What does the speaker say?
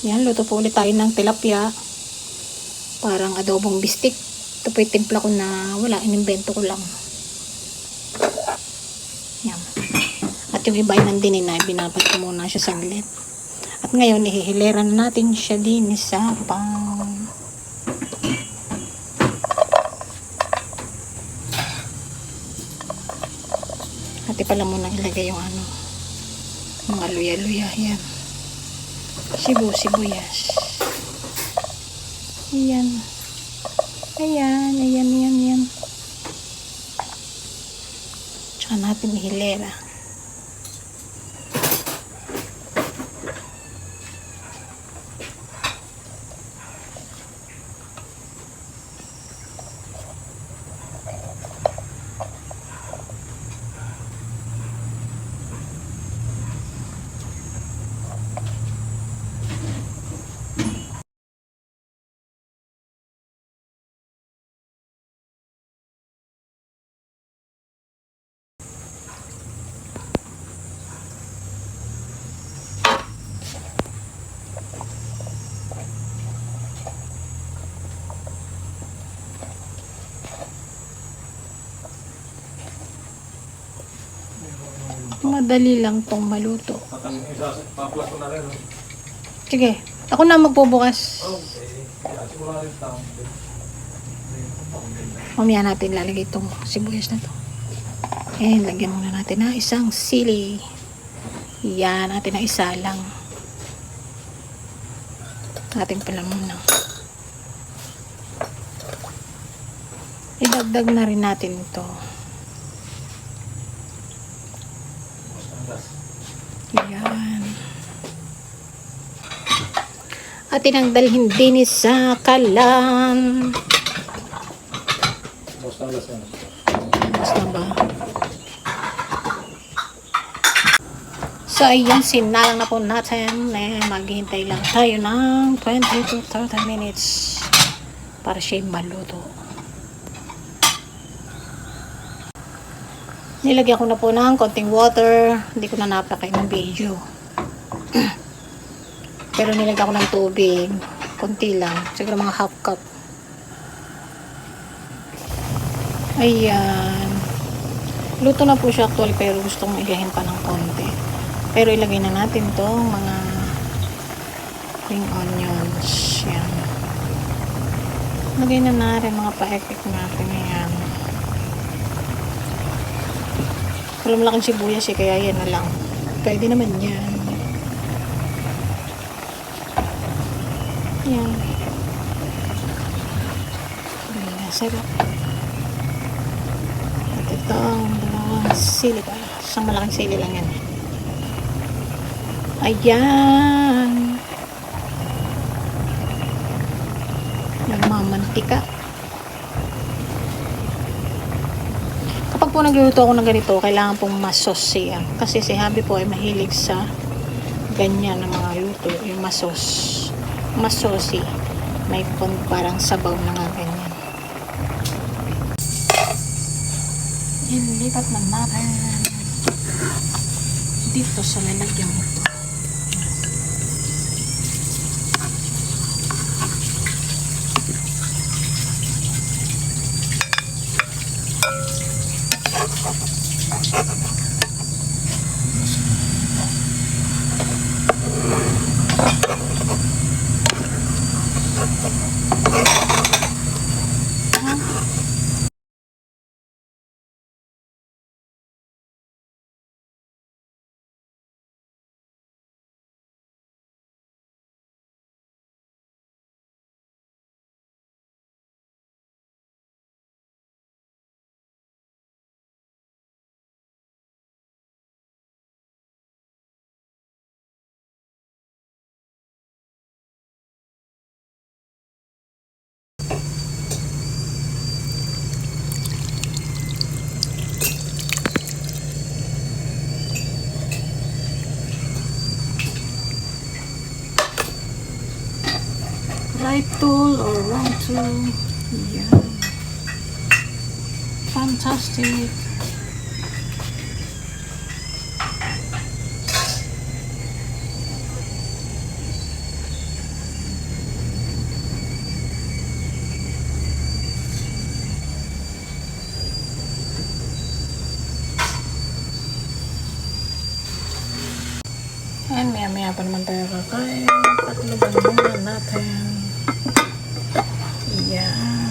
Yan, luto po ulit tayo ng tilapia. Parang adobong bistik. Ito po yung timpla ko na wala, inimbento ko lang. Yan. At yung iba ay nandinin na, binabat ko muna siya saglit. At ngayon, ihihiliran natin siya din sa pang. At pala muna ilagay yung ano, mga luya-luya. Yan. Sibuyas. Ayan. Ayan. Tsaka natin ihilera. Madali lang tong maluto. Sige, ako na magbubukas. Mamaya natin lalagay itong sibuyas na to. And lagyan muna natin na isang sili. Yan, natin na isa lang. Natin pala muna. Idagdag na rin natin ito. Yan. At tinangdalhin din sa kalan. Basta ba? So, ayan, sinalang na po natin. Maghihintay lang tayo ng 20 to 30 minutes para siya maluto. Nilagyan ko na po ng konting water. Hindi ko na napakay ng video. Pero nilagyan ko ng tubig. Konti lang. Siguro mga half cup. Ayan. Luto na po siya actually, pero gusto kong igahin pa ng konti. Pero ilagay na natin tong mga spring onions. Yan. Lagay na natin mga pa-ekik natin. Ayan. Pero malaking sibuyas kaya yan na lang. Pwede naman yan. Yan. Ayan, sarap. At itong dalawang sili pa. Isang malaking sili lang yan. Ayan. Nagmamantika. Kapag po nagluluto ako ng ganito, kailangan pong masos siya. Kasi si Habi po ay mahilig sa ganyan na mga luto. Yung masos. Masosi. May parang sabaw na nga ganyan. Ilipat na natin dito sa lalagyan mo. Right tool or wrong tool. Yeah. Fantastic. kaya takloban muna natin. Yan.